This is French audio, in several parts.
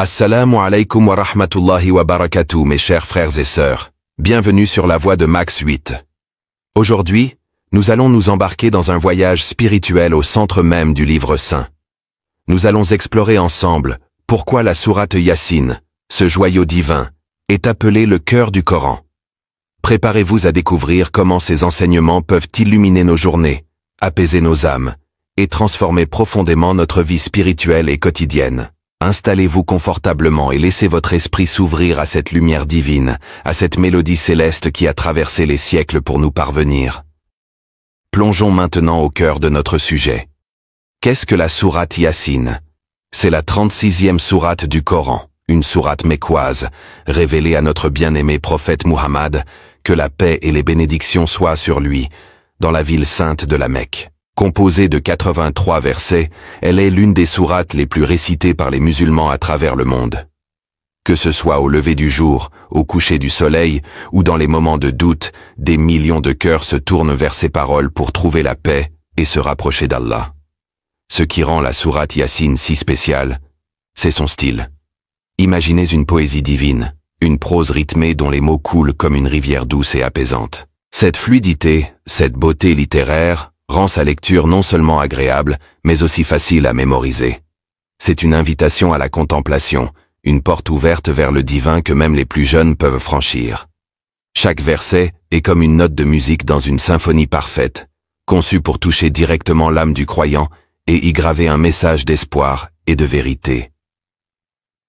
Assalamu alaikum wa rahmatullahi wa barakatuh mes chers frères et sœurs. Bienvenue sur la voie de Max 8. Aujourd'hui, nous allons nous embarquer dans un voyage spirituel au centre même du livre saint. Nous allons explorer ensemble pourquoi la sourate Yassine, ce joyau divin, est appelée le cœur du Coran. Préparez-vous à découvrir comment ces enseignements peuvent illuminer nos journées, apaiser nos âmes, et transformer profondément notre vie spirituelle et quotidienne. Installez-vous confortablement et laissez votre esprit s'ouvrir à cette lumière divine, à cette mélodie céleste qui a traversé les siècles pour nous parvenir. Plongeons maintenant au cœur de notre sujet. Qu'est-ce que la sourate Yassine? C'est la 36e sourate du Coran, une sourate mécoise, révélée à notre bien-aimé prophète Muhammad, que la paix et les bénédictions soient sur lui, dans la ville sainte de la Mecque. Composée de 83 versets, elle est l'une des sourates les plus récitées par les musulmans à travers le monde. Que ce soit au lever du jour, au coucher du soleil, ou dans les moments de doute, des millions de cœurs se tournent vers ces paroles pour trouver la paix et se rapprocher d'Allah. Ce qui rend la sourate Yassine si spéciale, c'est son style. Imaginez une poésie divine, une prose rythmée dont les mots coulent comme une rivière douce et apaisante. Cette fluidité, cette beauté littéraire, rend sa lecture non seulement agréable, mais aussi facile à mémoriser. C'est une invitation à la contemplation, une porte ouverte vers le divin que même les plus jeunes peuvent franchir. Chaque verset est comme une note de musique dans une symphonie parfaite, conçue pour toucher directement l'âme du croyant et y graver un message d'espoir et de vérité.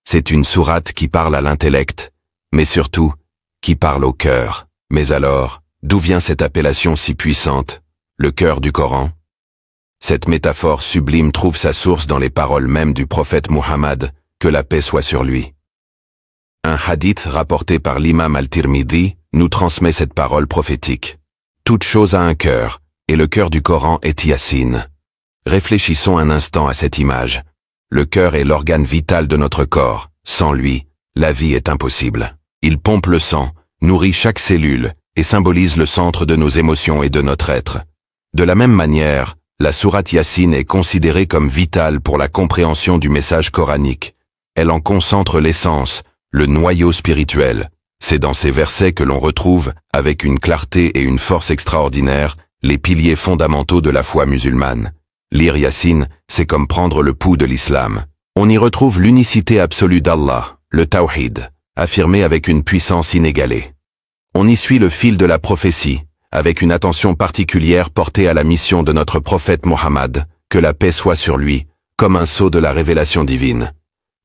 C'est une sourate qui parle à l'intellect, mais surtout, qui parle au cœur. Mais alors, d'où vient cette appellation si puissante? Le cœur du Coran. Cette métaphore sublime trouve sa source dans les paroles mêmes du prophète Muhammad, que la paix soit sur lui. Un hadith rapporté par l'imam al-Tirmidhi nous transmet cette parole prophétique. Toute chose a un cœur, et le cœur du Coran est Yassine. Réfléchissons un instant à cette image. Le cœur est l'organe vital de notre corps. Sans lui, la vie est impossible. Il pompe le sang, nourrit chaque cellule, et symbolise le centre de nos émotions et de notre être. De la même manière, la sourate Yassine est considérée comme vitale pour la compréhension du message coranique. Elle en concentre l'essence, le noyau spirituel. C'est dans ces versets que l'on retrouve, avec une clarté et une force extraordinaires, les piliers fondamentaux de la foi musulmane. Lire Yassine, c'est comme prendre le pouls de l'islam. On y retrouve l'unicité absolue d'Allah, le tawhid, affirmé avec une puissance inégalée. On y suit le fil de la prophétie, avec une attention particulière portée à la mission de notre prophète Muhammad, que la paix soit sur lui, comme un sceau de la révélation divine.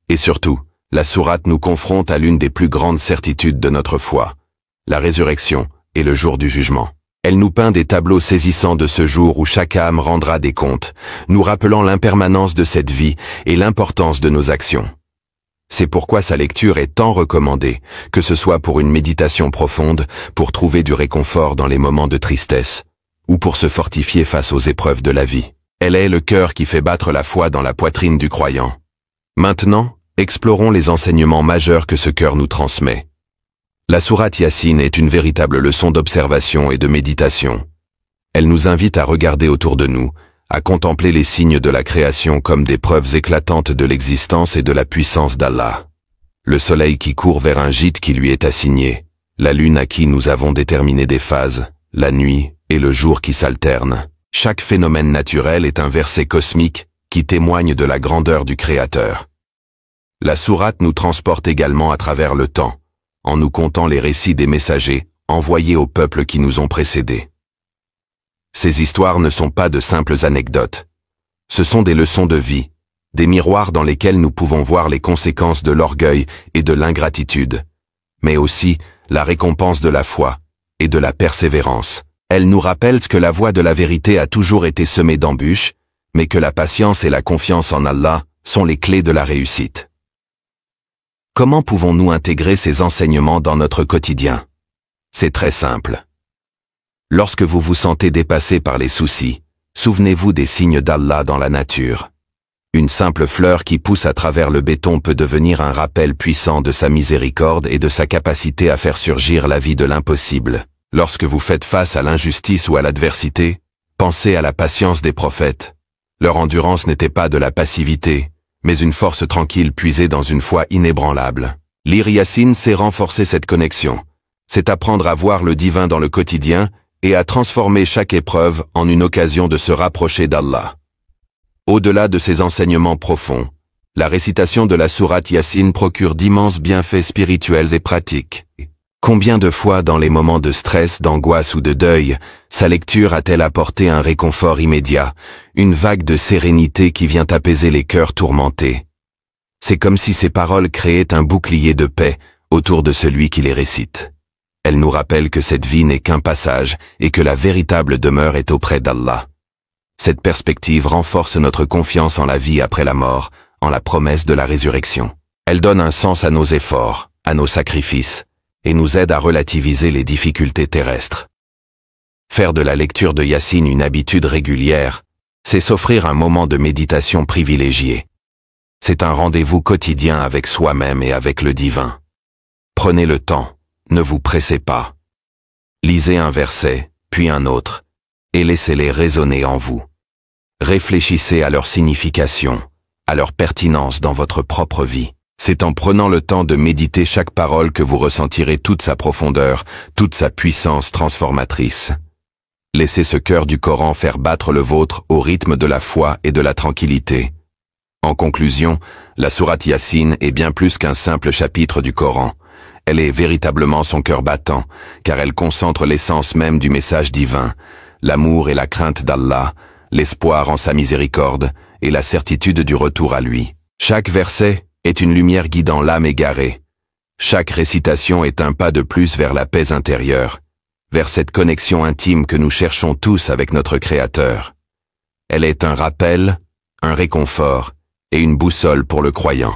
Et surtout, la sourate nous confronte à l'une des plus grandes certitudes de notre foi, la résurrection et le jour du jugement. Elle nous peint des tableaux saisissants de ce jour où chaque âme rendra des comptes, nous rappelant l'impermanence de cette vie et l'importance de nos actions. C'est pourquoi sa lecture est tant recommandée, que ce soit pour une méditation profonde, pour trouver du réconfort dans les moments de tristesse, ou pour se fortifier face aux épreuves de la vie. Elle est le cœur qui fait battre la foi dans la poitrine du croyant. Maintenant, explorons les enseignements majeurs que ce cœur nous transmet. La sourate Yassine est une véritable leçon d'observation et de méditation. Elle nous invite à regarder autour de nous, à contempler les signes de la création comme des preuves éclatantes de l'existence et de la puissance d'Allah. Le soleil qui court vers un gîte qui lui est assigné, la lune à qui nous avons déterminé des phases, la nuit et le jour qui s'alternent. Chaque phénomène naturel est un verset cosmique qui témoigne de la grandeur du Créateur. La sourate nous transporte également à travers le temps, en nous contant les récits des messagers envoyés aux peuples qui nous ont précédés. Ces histoires ne sont pas de simples anecdotes. Ce sont des leçons de vie, des miroirs dans lesquels nous pouvons voir les conséquences de l'orgueil et de l'ingratitude, mais aussi la récompense de la foi et de la persévérance. Elles nous rappellent que la voie de la vérité a toujours été semée d'embûches, mais que la patience et la confiance en Allah sont les clés de la réussite. Comment pouvons-nous intégrer ces enseignements dans notre quotidien? C'est très simple. Lorsque vous vous sentez dépassé par les soucis, souvenez-vous des signes d'Allah dans la nature. Une simple fleur qui pousse à travers le béton peut devenir un rappel puissant de sa miséricorde et de sa capacité à faire surgir la vie de l'impossible. Lorsque vous faites face à l'injustice ou à l'adversité, pensez à la patience des prophètes. Leur endurance n'était pas de la passivité, mais une force tranquille puisée dans une foi inébranlable. Lire Yassine, c'est renforcer cette connexion. C'est apprendre à voir le divin dans le quotidien et à transformer chaque épreuve en une occasion de se rapprocher d'Allah. Au-delà de ces enseignements profonds, la récitation de la sourate Yassine procure d'immenses bienfaits spirituels et pratiques. Combien de fois dans les moments de stress, d'angoisse ou de deuil, sa lecture a-t-elle apporté un réconfort immédiat, une vague de sérénité qui vient apaiser les cœurs tourmentés? C'est comme si ces paroles créaient un bouclier de paix autour de celui qui les récite. Elles nous rappellent que cette vie n'est qu'un passage et que la véritable demeure est auprès d'Allah. Cette perspective renforce notre confiance en la vie après la mort, en la promesse de la résurrection. Elle donne un sens à nos efforts, à nos sacrifices, et nous aide à relativiser les difficultés terrestres. Faire de la lecture de Yassine une habitude régulière, c'est s'offrir un moment de méditation privilégié. C'est un rendez-vous quotidien avec soi-même et avec le divin. Prenez le temps, ne vous pressez pas. Lisez un verset, puis un autre, et laissez-les résonner en vous. Réfléchissez à leur signification, à leur pertinence dans votre propre vie. C'est en prenant le temps de méditer chaque parole que vous ressentirez toute sa profondeur, toute sa puissance transformatrice. Laissez ce cœur du Coran faire battre le vôtre au rythme de la foi et de la tranquillité. En conclusion, la sourate Yassine est bien plus qu'un simple chapitre du Coran. Elle est véritablement son cœur battant, car elle concentre l'essence même du message divin, l'amour et la crainte d'Allah, l'espoir en sa miséricorde et la certitude du retour à lui. Chaque verset est une lumière guidant l'âme égarée. Chaque récitation est un pas de plus vers la paix intérieure, vers cette connexion intime que nous cherchons tous avec notre Créateur. Elle est un rappel, un réconfort et une boussole pour le croyant.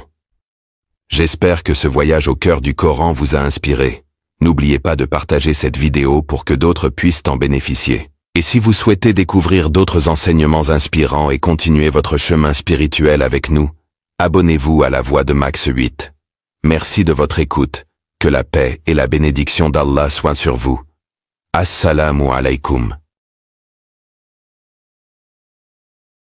J'espère que ce voyage au cœur du Coran vous a inspiré. N'oubliez pas de partager cette vidéo pour que d'autres puissent en bénéficier. Et si vous souhaitez découvrir d'autres enseignements inspirants et continuer votre chemin spirituel avec nous, abonnez-vous à la Voix de Max 8. Merci de votre écoute. Que la paix et la bénédiction d'Allah soient sur vous. Assalamu alaikum.